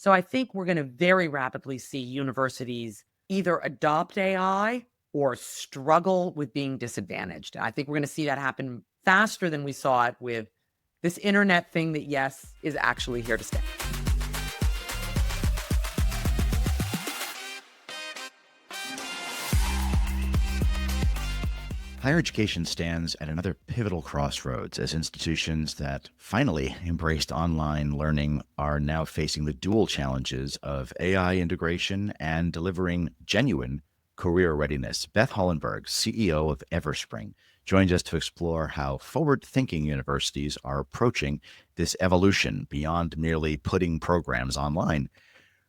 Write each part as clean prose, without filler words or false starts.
So I think we're going to very rapidly see universities either adopt AI or struggle with being disadvantaged. I think we're going to see that happen faster than we saw it with this internet thing that, yes, is actually here to stay. Higher education stands at another pivotal crossroads as institutions that finally embraced online learning are now facing the dual challenges of AI integration and delivering genuine career readiness. Beth Hollenberg, CEO of Everspring, joins us to explore how forward-thinking universities are approaching this evolution beyond merely putting programs online.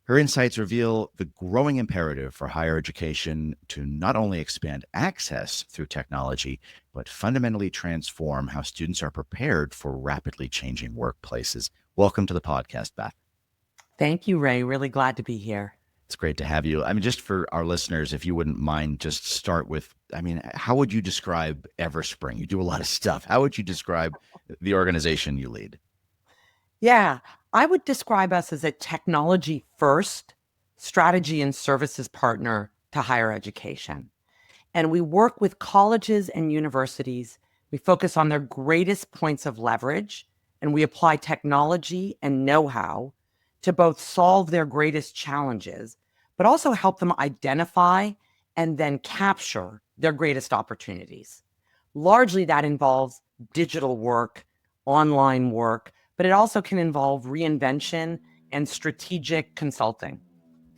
Her insights reveal the growing imperative for higher education to not only expand access through technology, but fundamentally transform how students are prepared for rapidly changing workplaces. Welcome to the podcast, Beth. Thank you, Ray. Really glad to be here. It's great to have you. I mean, just for our listeners, if you wouldn't mind, just start with, how would you describe Everspring? You do a lot of stuff. How would you describe the organization you lead? Yeah, I would describe us as a technology first strategy and services partner to higher education. And we work with colleges and universities. We focus on their greatest points of leverage, and we apply technology and know-how to both solve their greatest challenges, but also help them identify and then capture their greatest opportunities. Largely that involves digital work, online work, but it also can involve reinvention and strategic consulting.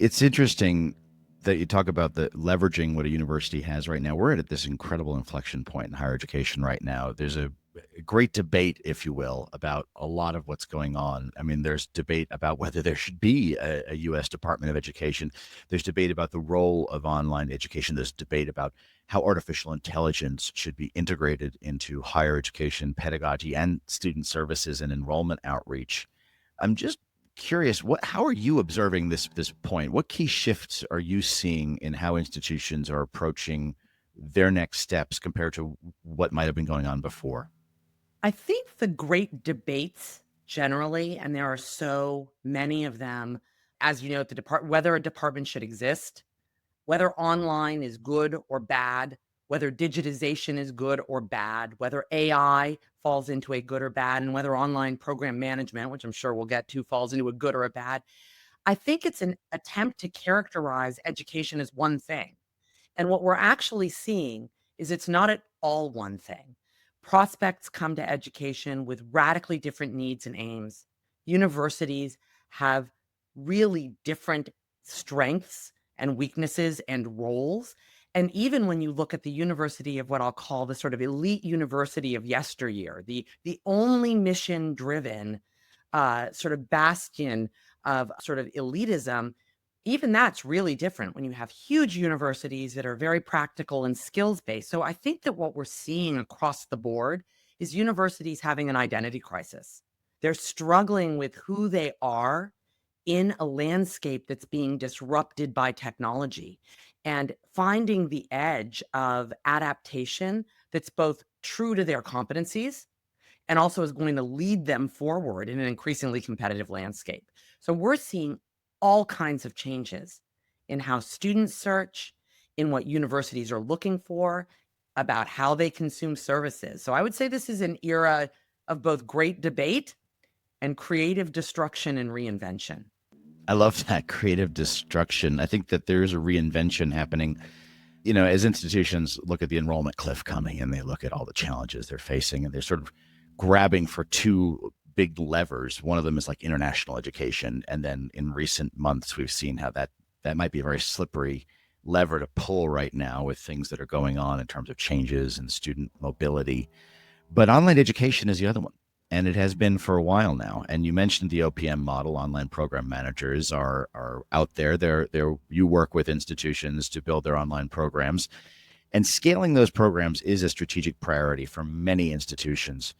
It's interesting that you talk about the leveraging what a university has right now. We're at this incredible inflection point in higher education right now. There's a great debate, if you will, about a lot of what's going on. I mean, there's debate about whether there should be a U.S. Department of Education. There's debate about the role of online education. There's debate about how artificial intelligence should be integrated into higher education pedagogy and student services and enrollment outreach. I'm just curious, how are you observing this point? What key shifts are you seeing in how institutions are approaching their next steps compared to what might have been going on before? I think the great debates generally, and there are so many of them, as you know, at the whether a department should exist, whether online is good or bad, whether digitization is good or bad, whether AI falls into a good or bad, and whether online program management, which I'm sure we'll get to, falls into a good or a bad. I think it's an attempt to characterize education as one thing. And what we're actually seeing is it's not at all one thing. Prospects come to education with radically different needs and aims. Universities have really different strengths and weaknesses and roles. And even when you look at the university of what I'll call the sort of elite university of yesteryear, the only mission driven sort of bastion of sort of elitism, even that's really different when you have huge universities that are very practical and skills based. So I think that what we're seeing across the board is universities having an identity crisis. They're struggling with who they are in a landscape that's being disrupted by technology and finding the edge of adaptation that's both true to their competencies and also is going to lead them forward in an increasingly competitive landscape. So we're seeing all kinds of changes in how students search, in what universities are looking for, about how they consume services. So I would say this is an era of both great debate and creative destruction and reinvention. I love that creative destruction. I think that there's a reinvention happening. You know, as institutions look at the enrollment cliff coming and they look at all the challenges they're facing and they're sort of grabbing for two big levers. One of them is like international education. And then in recent months, we've seen how that might be a very slippery lever to pull right now with things that are going on in terms of changes in student mobility. But online education is the other one. And it has been for a while now. And you mentioned the OPM model. Online program managers are out there. You work with institutions to build their online programs. And scaling those programs is a strategic priority for many institutions.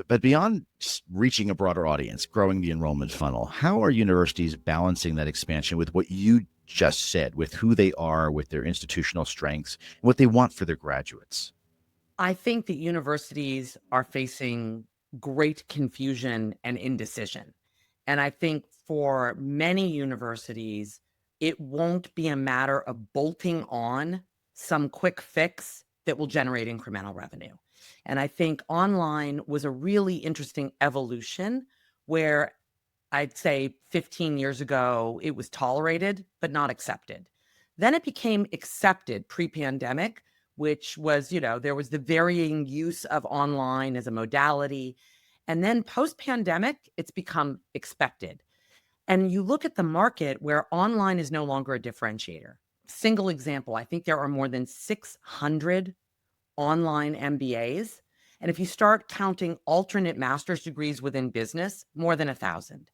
But beyond reaching a broader audience, growing the enrollment funnel, how are universities balancing that expansion with what you just said, with who they are, with their institutional strengths, what they want for their graduates? I think that universities are facing great confusion and indecision. And I think for many universities, it won't be a matter of bolting on some quick fix that will generate incremental revenue. And I think online was a really interesting evolution where I'd say 15 years ago, it was tolerated, but not accepted. Then it became accepted pre-pandemic, which was, there was the varying use of online as a modality. And then post-pandemic, it's become expected. And you look at the market where online is no longer a differentiator. Single example, I think there are more than 600 online MBAs. And if you start counting alternate master's degrees within business, more than 1,000.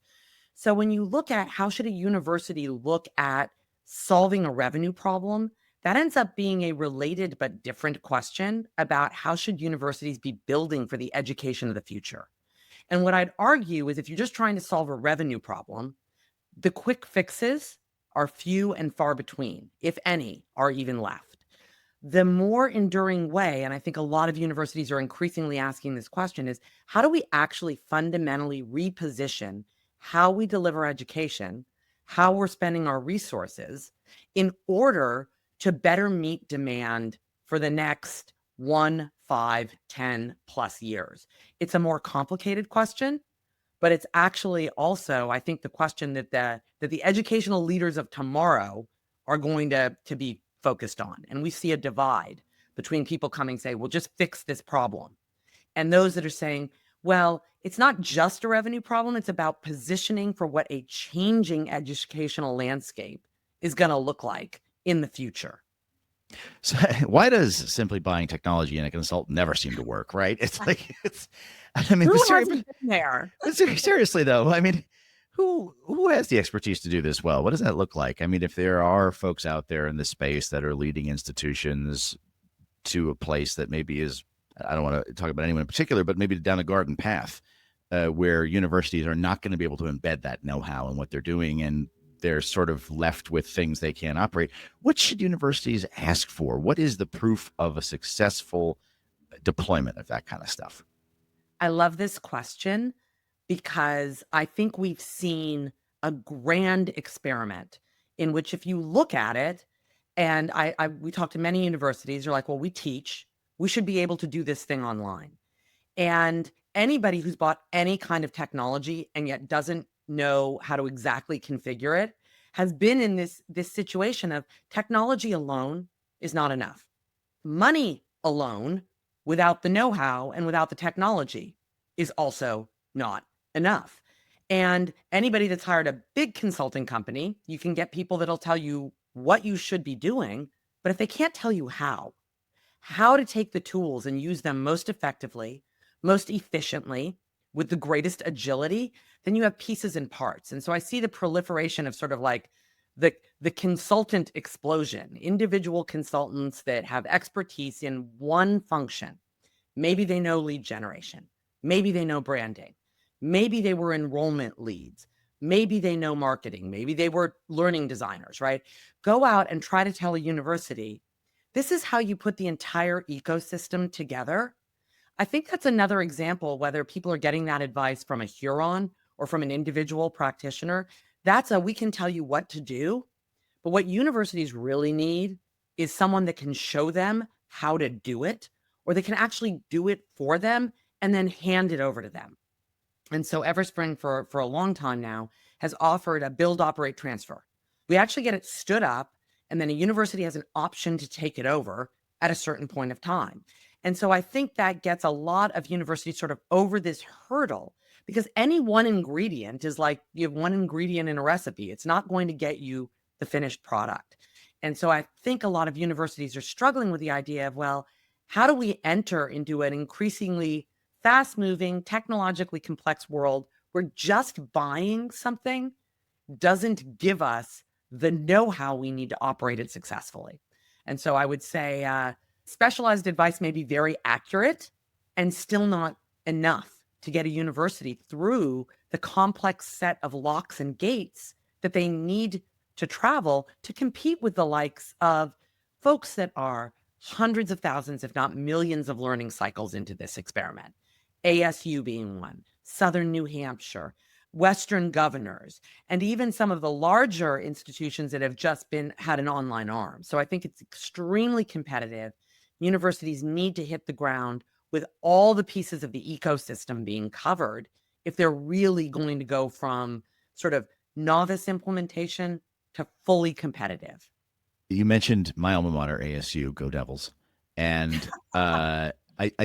So when you look at how should a university look at solving a revenue problem, that ends up being a related but different question about how should universities be building for the education of the future. And what I'd argue is if you're just trying to solve a revenue problem, the quick fixes are few and far between, if any, are even left. The more enduring way, and I think a lot of universities are increasingly asking this question, is how do we actually fundamentally reposition how we deliver education, how we're spending our resources in order to better meet demand for the next 1, 5, 10 plus years? It's a more complicated question, but it's actually also, I think, the question that the educational leaders of tomorrow are going to be focused on. And we see a divide between people coming and say, well, just fix this problem. And those that are saying, well, it's not just a revenue problem. It's about positioning for what a changing educational landscape is going to look like in the future. So why does simply buying technology and a consultant never seem to work, right? It's like I mean, Who hasn't been there? seriously though, I mean, who has the expertise to do this well? What does that look like? I mean, if there are folks out there in this space that are leading institutions to a place that maybe is, I don't want to talk about anyone in particular, but maybe down a garden path where universities are not going to be able to embed that know-how in what they're doing, and they're sort of left with things they can't operate. What should universities ask for? What is the proof of a successful deployment of that kind of stuff? I love this question because I think we've seen a grand experiment in which if you look at it, and we talked to many universities, they're like, well, we teach, we should be able to do this thing online. And anybody who's bought any kind of technology and yet doesn't know how to exactly configure it has been in this situation of technology alone is not enough. Money alone without the know-how and without the technology is also not enough. And anybody that's hired a big consulting company, you can get people that'll tell you what you should be doing, but if they can't tell you how to take the tools and use them most effectively, most efficiently, with the greatest agility, then you have pieces and parts. And so I see the proliferation of sort of like the consultant explosion, individual consultants that have expertise in one function. Maybe they know lead generation. Maybe they know branding. Maybe they were enrollment leads. Maybe they know marketing. Maybe they were learning designers, right? Go out and try to tell a university, this is how you put the entire ecosystem together. I think that's another example, whether people are getting that advice from a Huron or from an individual practitioner. We can tell you what to do. But what universities really need is someone that can show them how to do it, or they can actually do it for them and then hand it over to them. And so Everspring for a long time now has offered a build, operate, transfer. We actually get it stood up, and then a university has an option to take it over at a certain point of time. And so I think that gets a lot of universities sort of over this hurdle, because any one ingredient is like you have one ingredient in a recipe. It's not going to get you the finished product. And so I think a lot of universities are struggling with the idea of, well, how do we enter into an increasingly fast-moving, technologically complex world where just buying something doesn't give us the know-how we need to operate it successfully? And so I would say specialized advice may be very accurate and still not enough to get a university through the complex set of locks and gates that they need to travel to compete with the likes of folks that are hundreds of thousands, if not millions of learning cycles into this experiment. ASU being one, Southern New Hampshire, Western governors, and even some of the larger institutions that have just had an online arm. So I think it's extremely competitive. Universities need to hit the ground with all the pieces of the ecosystem being covered if they're really going to go from sort of novice implementation to fully competitive. You mentioned my alma mater, ASU, go Devils. And I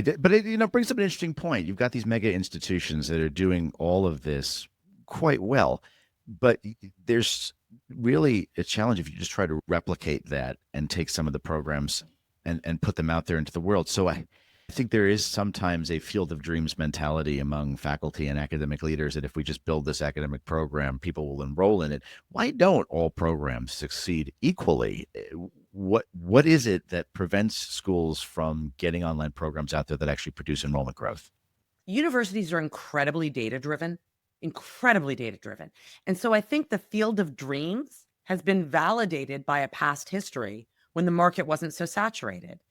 did, but it, brings up an interesting point. You've got these mega institutions that are doing all of this quite well, but there's really a challenge if you just try to replicate that and take some of the programs and put them out there into the world. So I think there is sometimes a field of dreams mentality among faculty and academic leaders that if we just build this academic program, people will enroll in it. Why don't all programs succeed equally? What is it that prevents schools from getting online programs out there that actually produce enrollment growth? Universities are incredibly data driven, incredibly data driven. And so I think the field of dreams has been validated by a past history when the market wasn't so saturated.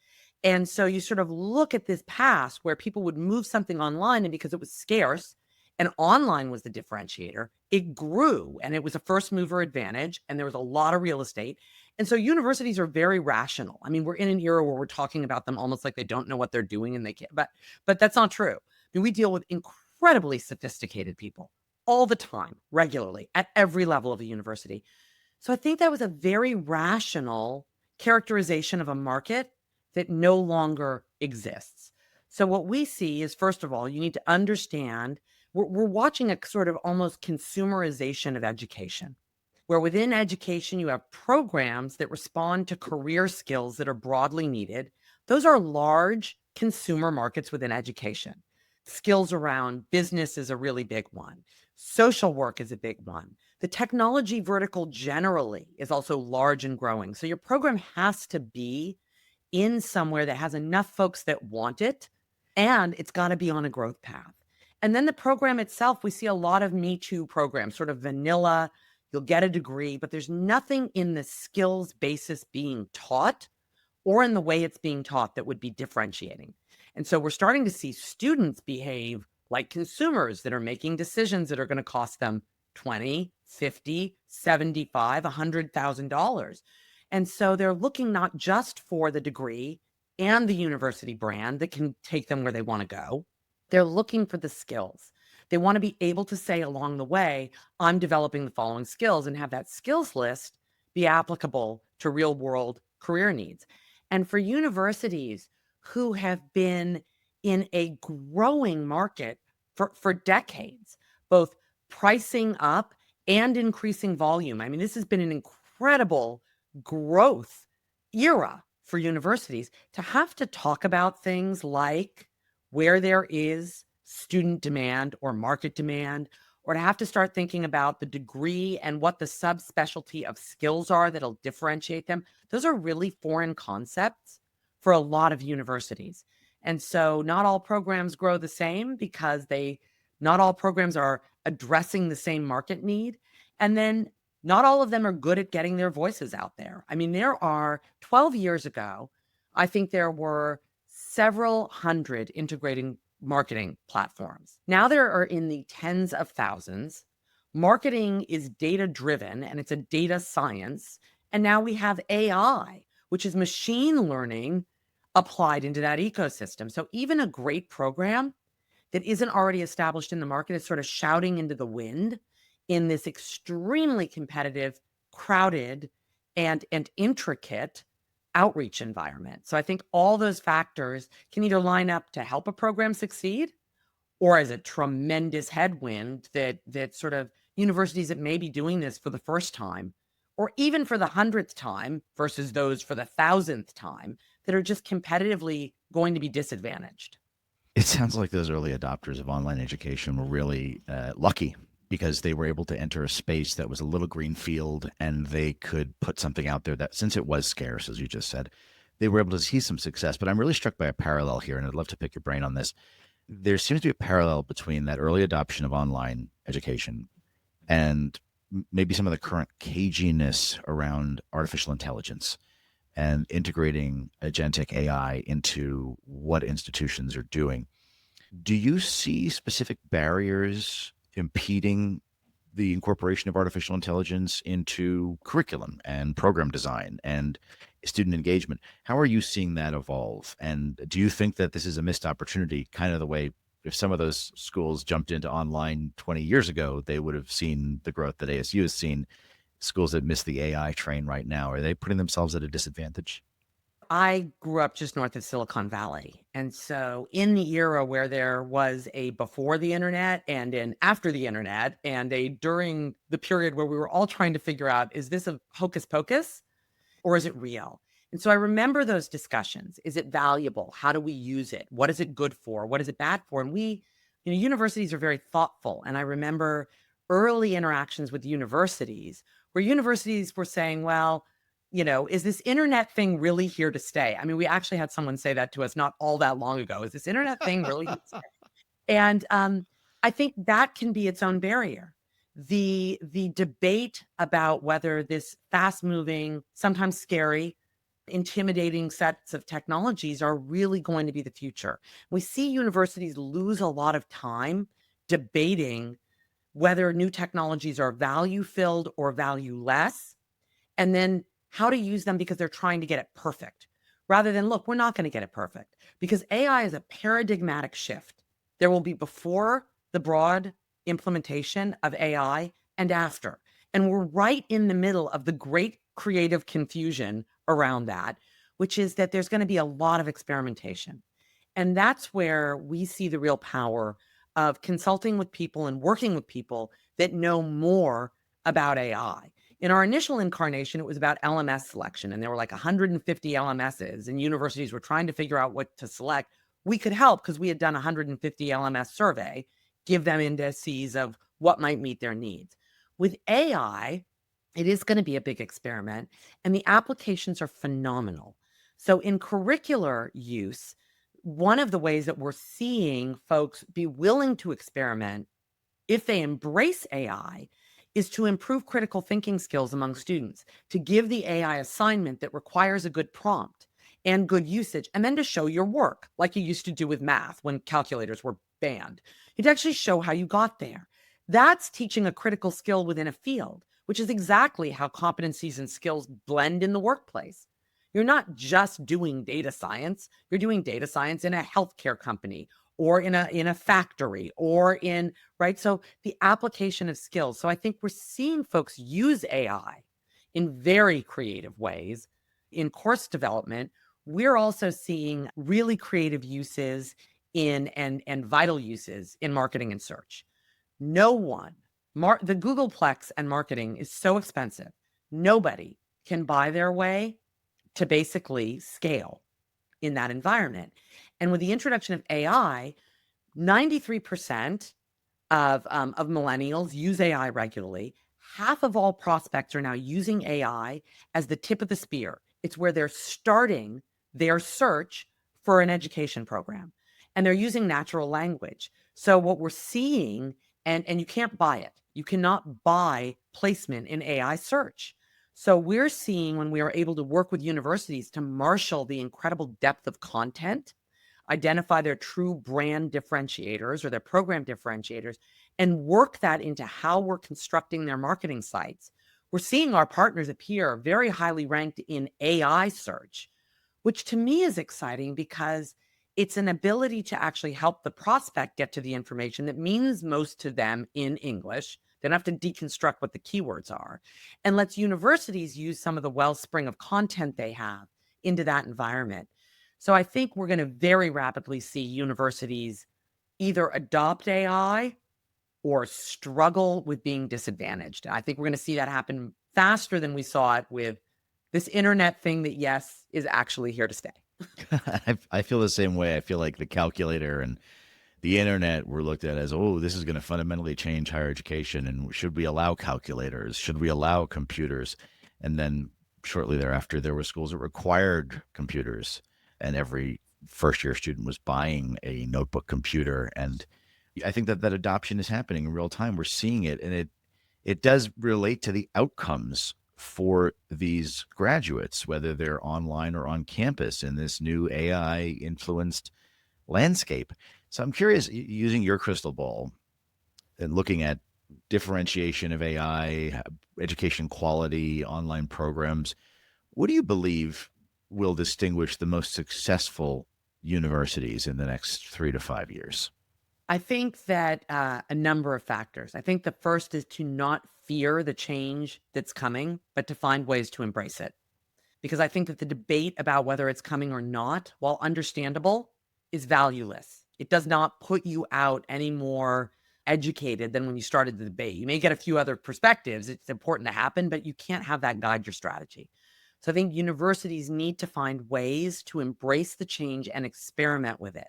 And so you sort of look at this past where people would move something online, and because it was scarce and online was the differentiator, it grew and it was a first mover advantage and there was a lot of real estate. And so universities are very rational. I mean, we're in an era where we're talking about them almost like they don't know what they're doing and they can't, but that's not true. I mean, we deal with incredibly sophisticated people all the time, regularly, at every level of a university. So I think that was a very rational characterization of a market that no longer exists. So what we see is, first of all, you need to understand we're watching a sort of almost consumerization of education, where within education, you have programs that respond to career skills that are broadly needed. Those are large consumer markets within education. Skills around business is a really big one. Social work is a big one. The technology vertical generally is also large and growing. So your program has to be in somewhere that has enough folks that want it, and it's got to be on a growth path. And then the program itself, we see a lot of Me Too programs, sort of vanilla. You'll get a degree, but there's nothing in the skills basis being taught or in the way it's being taught that would be differentiating. And so we're starting to see students behave like consumers that are making decisions that are going to cost them 20, 50, 75, $100,000. And so they're looking not just for the degree and the university brand that can take them where they want to go. They're looking for the skills. They want to be able to say along the way, I'm developing the following skills, and have that skills list be applicable to real world career needs. And for universities who have been in a growing market for decades, both pricing up and increasing volume. I mean, this has been an incredible growth era for universities to have to talk about things like where there is student demand or market demand, or to have to start thinking about the degree and what the subspecialty of skills are that'll differentiate them. Those are really foreign concepts for a lot of universities. And so not all programs grow the same because not all programs are addressing the same market need. And then not all of them are good at getting their voices out there. I mean, there are 12 years ago, I think there were several hundred integrating marketing platforms. Now there are in the tens of thousands. Marketing is data driven and it's a data science. And now we have AI, which is machine learning applied into that ecosystem. So even a great program that isn't already established in the market is sort of shouting into the wind in this extremely competitive, crowded, and intricate outreach environment. So I think all those factors can either line up to help a program succeed or as a tremendous headwind that sort of universities that may be doing this for the first time or even for the 100th time versus those for the 1,000th time that are just competitively going to be disadvantaged. It sounds like those early adopters of online education were really lucky because they were able to enter a space that was a little green field and they could put something out there that, since it was scarce, as you just said, they were able to see some success. But I'm really struck by a parallel here, and I'd love to pick your brain on this. There seems to be a parallel between that early adoption of online education and maybe some of the current caginess around artificial intelligence and integrating agentic AI into what institutions are doing. Do you see specific barriers impeding the incorporation of artificial intelligence into curriculum and program design and student engagement. How are you seeing that evolve? And do you think that this is a missed opportunity, kind of the way if some of those schools jumped into online 20 years ago, they would have seen the growth that ASU has seen? Schools that miss the AI train right now, are they putting themselves at a disadvantage? I grew up just north of Silicon Valley. And so, in the era where there was a before the internet and an after the internet, and a during the period where we were all trying to figure out, is this a hocus pocus or is it real? And so I remember those discussions. Is it valuable? How do we use it? What is it good for? What is it bad for? And universities are very thoughtful. And I remember early interactions with universities where universities were saying, well, is this internet thing really here to stay? I mean, we actually had someone say that to us not all that long ago. Is this internet thing really here to stay? And I think that can be its own barrier. The debate about whether this fast moving, sometimes scary, intimidating sets of technologies are really going to be the future. We see universities lose a lot of time debating whether new technologies are value filled or value less, and then how to use them because they're trying to get it perfect. Rather than, look, we're not going to get it perfect because AI is a paradigmatic shift. There will be before the broad implementation of AI and after. And we're right in the middle of the great creative confusion around that, which is that there's going to be a lot of experimentation. And that's where we see the real power of consulting with people and working with people that know more about AI. In our initial incarnation, it was about LMS selection, and there were like 150 LMSs, and universities were trying to figure out what to select. We could help because we had done a 150 LMS survey, give them indices of what might meet their needs. With AI, it is going to be a big experiment, and the applications are phenomenal. So in curricular use, one of the ways that we're seeing folks be willing to experiment if they embrace AI is to improve critical thinking skills among students, to give the AI assignment that requires a good prompt and good usage, and then to show your work like you used to do with math when calculators were banned. You'd actually show how you got there. That's teaching a critical skill within a field, which is exactly how competencies and skills blend in the workplace. You're not just doing data science, you're doing data science in a healthcare company or in a factory or in right. So the application of skills. So I think we're seeing folks use AI in very creative ways in course development. We're also seeing really creative uses in and vital uses in marketing and search. No one, the Googleplex and marketing is so expensive. Nobody can buy their way to basically scale in that environment. And with the introduction of AI, 93% of millennials use AI regularly. Half of all prospects are now using AI as the tip of the spear. It's where they're starting their search for an education program, and they're using natural language. So what we're seeing, and you can't buy it. You cannot buy placement in AI search. So we're seeing when we are able to work with universities to marshal the incredible depth of content, identify their true brand differentiators or their program differentiators, and work that into how we're constructing their marketing sites. We're seeing our partners appear very highly ranked in AI search, which to me is exciting because it's an ability to actually help the prospect get to the information that means most to them in English. They don't have to deconstruct what the keywords are, and lets universities use some of the wellspring of content they have into that environment. So I think we're going to very rapidly see universities either adopt AI or struggle with being disadvantaged. I think we're going to see that happen faster than we saw it with this internet thing that, yes, is actually here to stay. I feel the same way. I feel like the calculator and the internet were looked at as, oh, this is going to fundamentally change higher education. And should we allow calculators? Should we allow computers? And then shortly thereafter, there were schools that required computers, and every first year student was buying a notebook computer. And I think that that adoption is happening in real time. We're seeing it, and it does relate to the outcomes for these graduates, whether they're online or on campus in this new AI influenced landscape. So I'm curious, using your crystal ball and looking at differentiation of AI, education quality, online programs. What do you believe will distinguish the most successful universities in the next 3 to 5 years? I think that a number of factors. I think the first is to not fear the change that's coming, but to find ways to embrace it. Because I think that the debate about whether it's coming or not, while understandable, is valueless. It does not put you out any more educated than when you started the debate. You may get a few other perspectives. It's important to happen, but you can't have that guide your strategy. So I think universities need to find ways to embrace the change and experiment with it.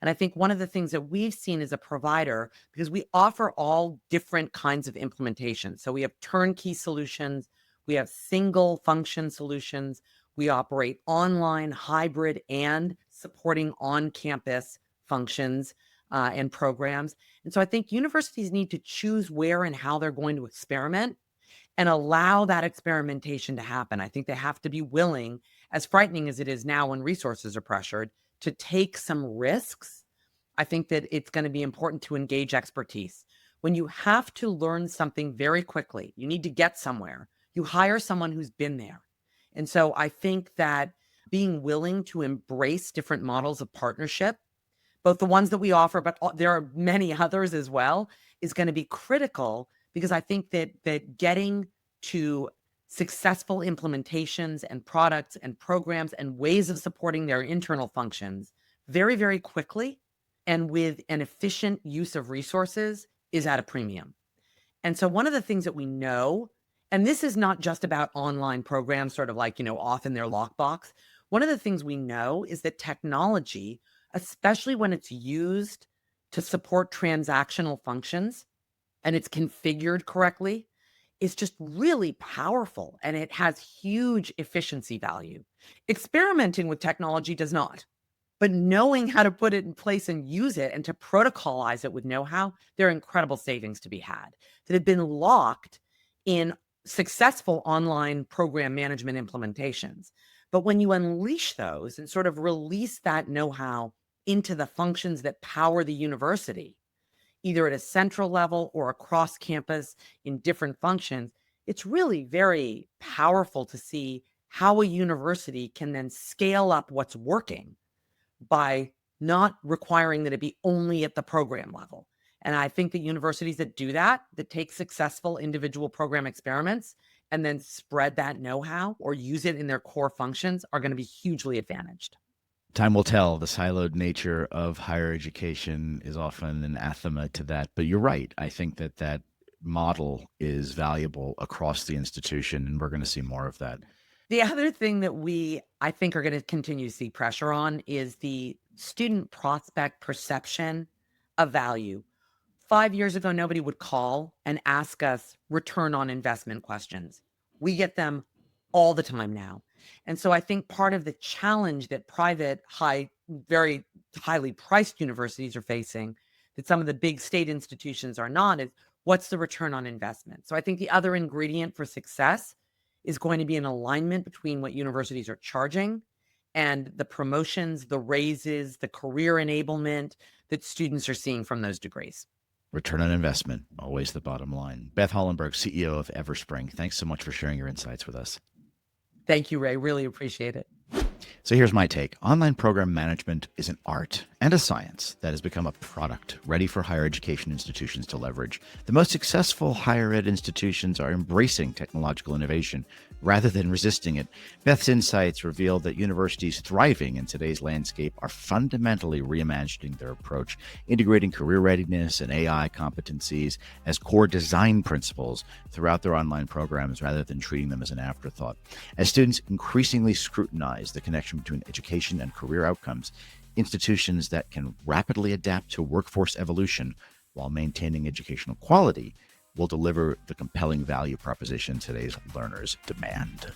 And I think one of the things that we've seen as a provider, because we offer all different kinds of implementation. So we have turnkey solutions, we have single function solutions, we operate online, hybrid, and supporting on campus functions and programs. And so I think universities need to choose where and how they're going to experiment and allow that experimentation to happen. I think they have to be willing, as frightening as it is now when resources are pressured, to take some risks. I think that it's going to be important to engage expertise. When you have to learn something very quickly, you need to get somewhere, you hire someone who's been there. And so I think that being willing to embrace different models of partnership, both the ones that we offer, but there are many others as well, is going to be critical, because I think that getting to successful implementations and products and programs and ways of supporting their internal functions very, very quickly and with an efficient use of resources is at a premium. And so one of the things that we know, and this is not just about online programs, sort of like, off in their lockbox. One of the things we know is that technology, especially when it's used to support transactional functions and it's configured correctly, is just really powerful, and it has huge efficiency value. Experimenting with technology does not. But knowing how to put it in place and use it and to protocolize it with know-how, there are incredible savings to be had that have been locked in successful online program management implementations. But when you unleash those and sort of release that know-how into the functions that power the university, either at a central level or across campus in different functions, it's really very powerful to see how a university can then scale up what's working by not requiring that it be only at the program level. And I think that universities that do that, that take successful individual program experiments and then spread that know-how or use it in their core functions, are going to be hugely advantaged. Time will tell. The siloed nature of higher education is often an anathema to that. But you're right. I think that model is valuable across the institution, and we're going to see more of that. The other thing that I think, are going to continue to see pressure on is the student prospect perception of value. 5 years ago, nobody would call and ask us return on investment questions. We get them all the time now. And so I think part of the challenge that private, very highly priced universities are facing, that some of the big state institutions are not, is what's the return on investment? So I think the other ingredient for success is going to be an alignment between what universities are charging and the promotions, the raises, the career enablement that students are seeing from those degrees. Return on investment, always the bottom line. Beth Hollenberg, CEO of Everspring, thanks so much for sharing your insights with us. Thank you, Ray. Really appreciate it. So here's my take. Online program management is an art and a science that has become a product ready for higher education institutions to leverage. The most successful higher ed institutions are embracing technological innovation rather than resisting it. Beth's insights reveal that universities thriving in today's landscape are fundamentally reimagining their approach, integrating career readiness and AI competencies as core design principles throughout their online programs rather than treating them as an afterthought. As students increasingly scrutinize the connection between education and career outcomes, institutions that can rapidly adapt to workforce evolution while maintaining educational quality will deliver the compelling value proposition today's learners demand.